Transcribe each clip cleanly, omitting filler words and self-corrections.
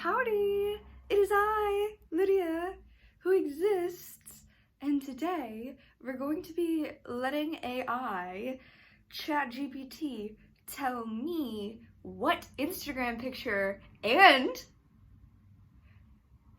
Howdy! It is I, Lydia, who exists, and today we're going to be letting AI, ChatGPT, tell me what Instagram picture, and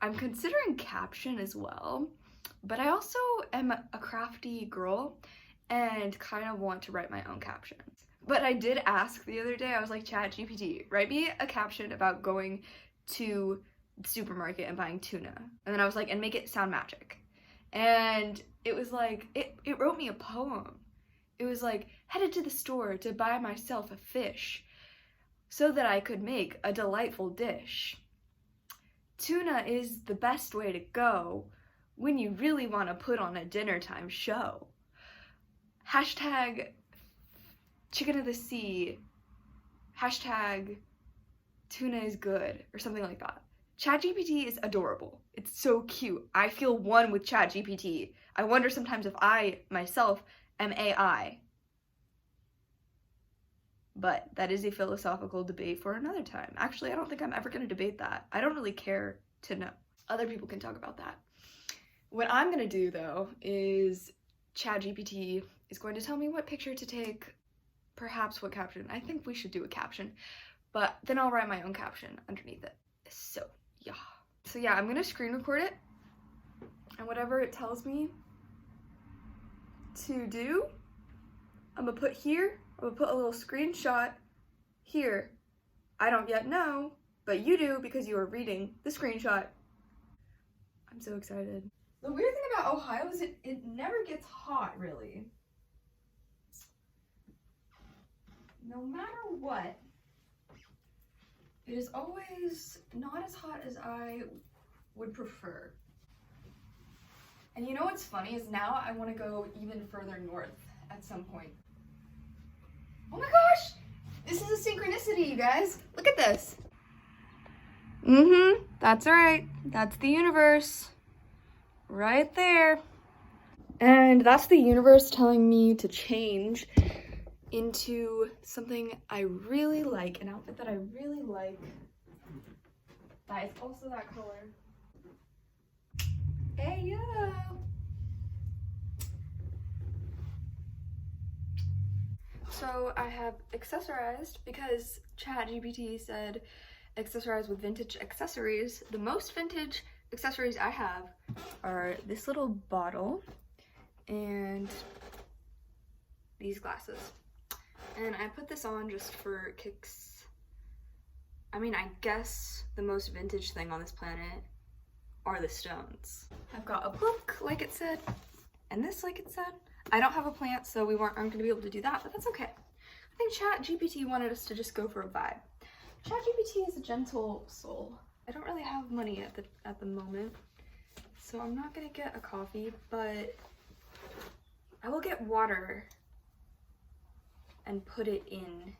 I'm considering caption as well, but I also am a crafty girl and kind of want to write my own captions. But I did ask the other day, I was like, ChatGPT, write me a caption about going to the supermarket and buying tuna. And then I was like, and make it sound magic. And it was like, it wrote me a poem. It was like, headed to the store to buy myself a fish so that I could make a delightful dish. Tuna is the best way to go when you really want to put on a dinner time show. Hashtag chicken of the sea. Hashtag tuna is good, or something like that. ChatGPT is adorable. It's so cute. I feel one with ChatGPT. I wonder sometimes if I, myself, am AI. But that is a philosophical debate for another time. Actually, I don't think I'm ever going to debate that. I don't really care to know. Other people can talk about that. What I'm going to do, though, is ChatGPT is going to tell me what picture to take, perhaps what caption. I think we should do a caption, but then I'll write my own caption underneath it. So yeah, I'm gonna screen record it, and whatever it tells me to do, I'm gonna put here. I'm gonna put a little screenshot here. I don't yet know, but you do because you are reading the screenshot. I'm so excited. The weird thing about Ohio is it never gets hot, really. No matter what, it is always not as hot as I would prefer. And you know what's funny is now I want to go even further north at some point. Oh my gosh! This is a synchronicity, you guys. Look at this. That's right. That's the universe. Right there. And that's the universe telling me to change into something I really like, an outfit that I really like, that is also that color. Hey yo! So I have accessorized because ChatGPT said accessorize with vintage accessories. The most vintage accessories I have are this little bottle and these glasses. And I put this on just for kicks. I mean, I guess the most vintage thing on this planet are the stones. I've got a book, like it said, and this, like it said. I don't have a plant, so aren't gonna be able to do that, but that's okay. I think ChatGPT wanted us to just go for a vibe. ChatGPT is a gentle soul. I don't really have money at the moment, so I'm not gonna get a coffee, but I will get water and put it in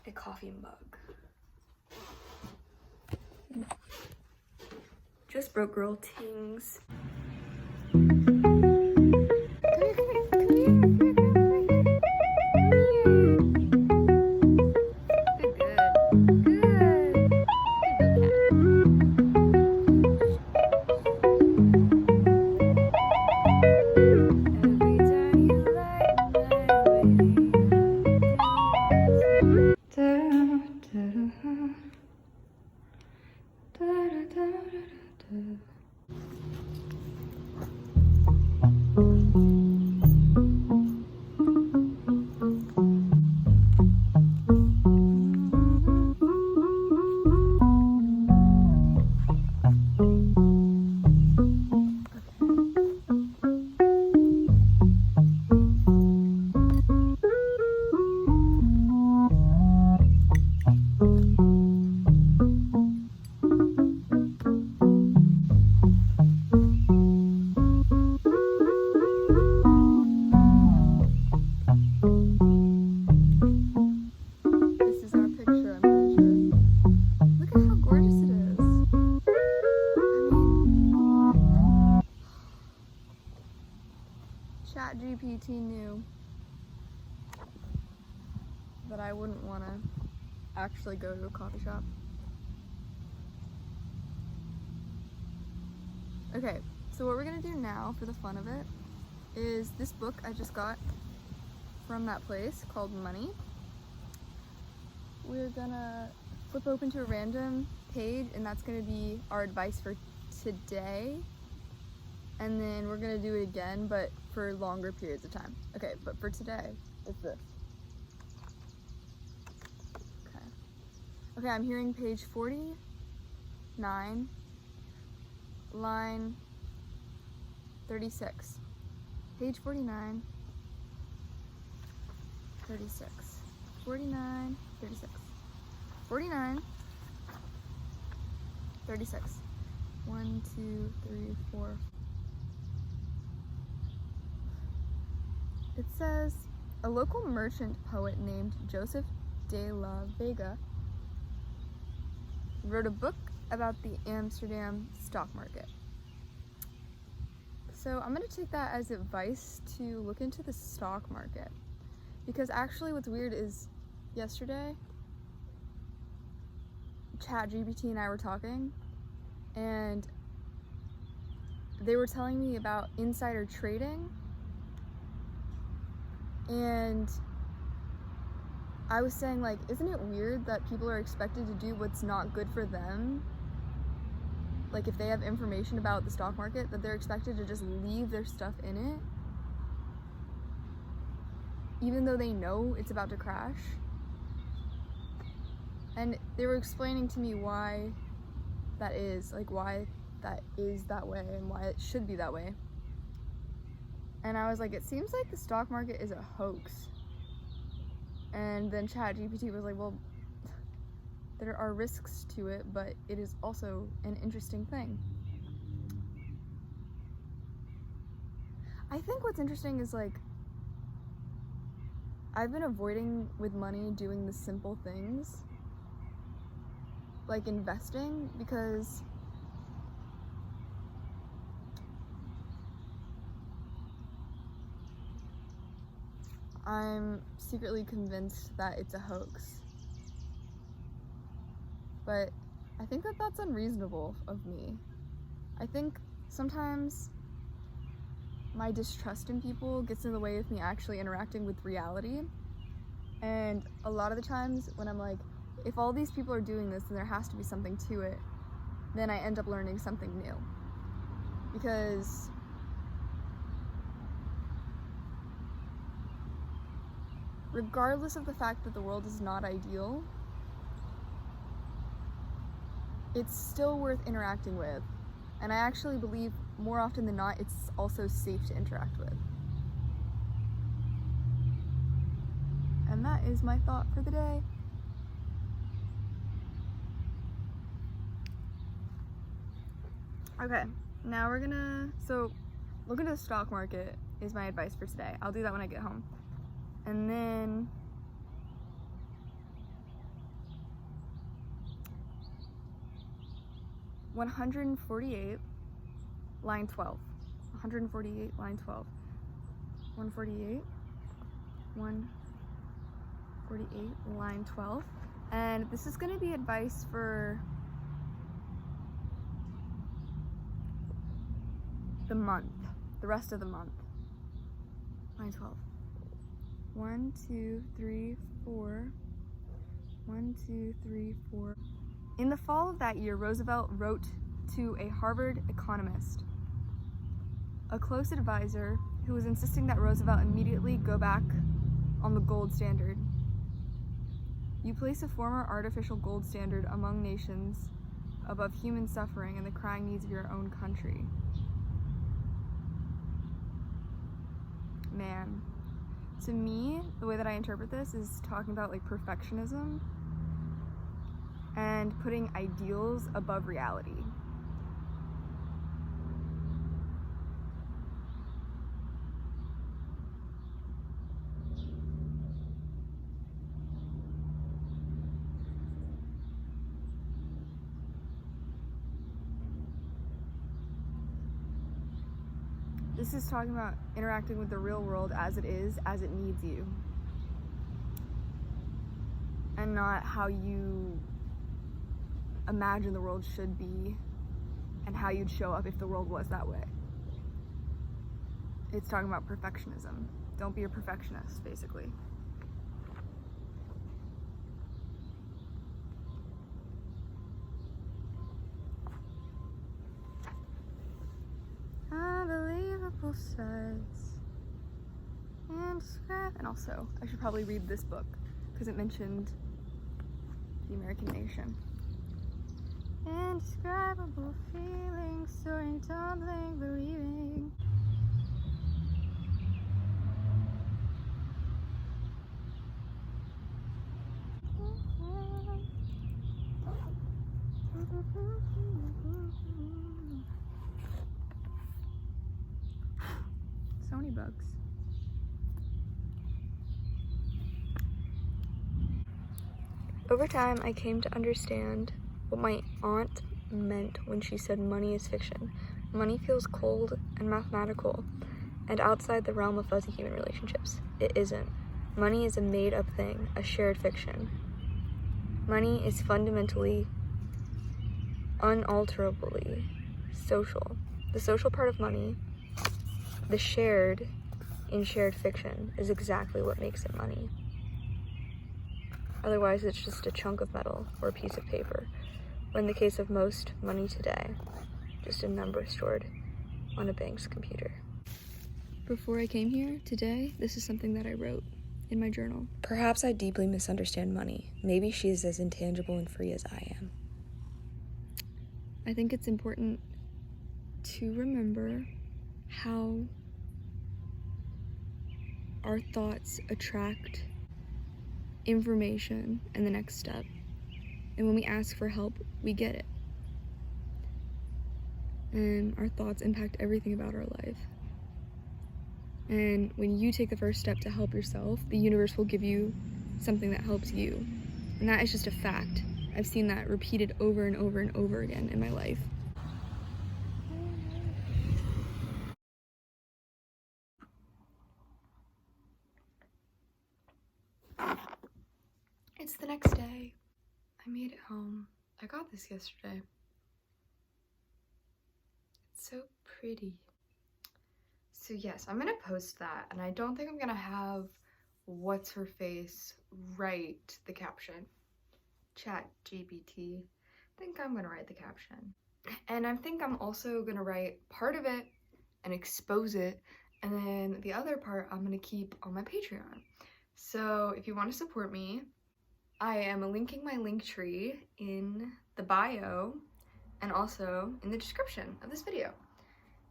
a coffee mug. Just broke girl tings. actually go to a coffee shop. Okay, so what we're gonna do now for the fun of it is this book I just got from that place called Money. We're gonna flip open to a random page, and that's gonna be our advice for today. And then we're gonna do it again, but for longer periods of time. Okay, but for today, it's this. Okay, I'm hearing page 49, line 36. Page 49, 36. 49, 36. 49, 36. 1, 2, 3, 4. It says, a local merchant poet named Joseph de la Vega wrote a book about the Amsterdam stock market. So I'm going to take that as advice to look into the stock market, because actually what's weird is yesterday GPT and I were talking, and they were telling me about insider trading, and I was saying, like, isn't it weird that people are expected to do what's not good for them? Like, if they have information about the stock market, that they're expected to just leave their stuff in it, even though they know it's about to crash. And they were explaining to me why that is, like, why that is that way and why it should be that way. And I was like, it seems like the stock market is a hoax. And then ChatGPT was like, well, there are risks to it, but it is also an interesting thing. I think what's interesting is, like, I've been avoiding with money doing the simple things, like investing, because I'm secretly convinced that it's a hoax. But I think that that's unreasonable of me. I think sometimes my distrust in people gets in the way of me actually interacting with reality. And a lot of the times when I'm like, if all these people are doing this, then there has to be something to it, then I end up learning something new. Because regardless of the fact that the world is not ideal, it's still worth interacting with. And I actually believe more often than not, it's also safe to interact with. And that is my thought for the day. Okay, now we're gonna, so look into the stock market is my advice for today. I'll do that when I get home. And then $148, line 12. 148, line 12. 148, 148, line 12. And this is going to be advice for the month, the rest of the month. Line 12. 1, 2, 3, 4. 1, 2, 3, 4. In the fall of that year, Roosevelt wrote to a Harvard economist, a close advisor who was insisting that Roosevelt immediately go back on the gold standard. You place a former artificial gold standard among nations above human suffering and the crying needs of your own country. Man, to me, the way that I interpret this is talking about like perfectionism and putting ideals above reality. This is talking about interacting with the real world as it is, as it needs you. and not how you imagine the world should be and how you'd show up if the world was that way. It's talking about perfectionism. Don't be a perfectionist, basically. Unbelievable sights and describe. And also, I should probably read this book because it mentioned the American nation. Indescribable feelings, soaring, tumbling, believing. So many bugs. Over time, I came to understand what my aunt meant when she said money is fiction. Money feels cold and mathematical and outside the realm of fuzzy human relationships. It isn't. Money is a made-up thing, a shared fiction. Money is fundamentally, unalterably social. The social part of money, the shared in shared fiction, is exactly what makes it money. Otherwise, it's just a chunk of metal or a piece of paper. Or in the case of most money today, just a number stored on a bank's computer. Before I came here today, this is something that I wrote in my journal. Perhaps I deeply misunderstand money. Maybe she's as intangible and free as I am. I think it's important to remember how our thoughts attract information and the next step. And when we ask for help, we get it. And our thoughts impact everything about our life. And when you take the first step to help yourself, the universe will give you something that helps you. And that is just a fact. I've seen that repeated over and over and over again in my life. It's the next day. I made it home. I got this yesterday. It's so pretty. So yes, I'm gonna post that, and I don't think I'm gonna have what's her face write the caption. Chat GPT. I think I'm gonna write the caption. And I think I'm also gonna write part of it and expose it, and then the other part I'm gonna keep on my Patreon. So if you want to support me, I am linking my link tree in the bio and also in the description of this video.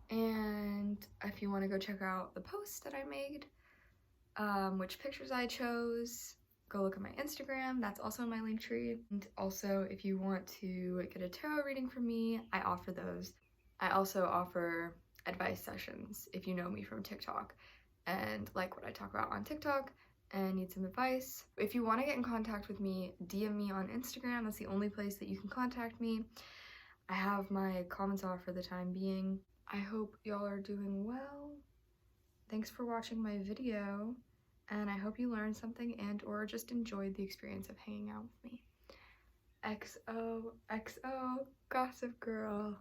And if you want to go check out the posts that I made, which pictures I chose, go look at my Instagram, that's also in my link tree. And also, if you want to get a tarot reading from me, I offer those. I also offer advice sessions if you know me from TikTok and like what I talk about on TikTok and need some advice. If you want to get in contact with me, DM me on Instagram. That's the only place that you can contact me. I have my comments off for the time being. I hope y'all are doing well. Thanks for watching my video, and I hope you learned something and or just enjoyed the experience of hanging out with me. XOXO, Gossip Girl.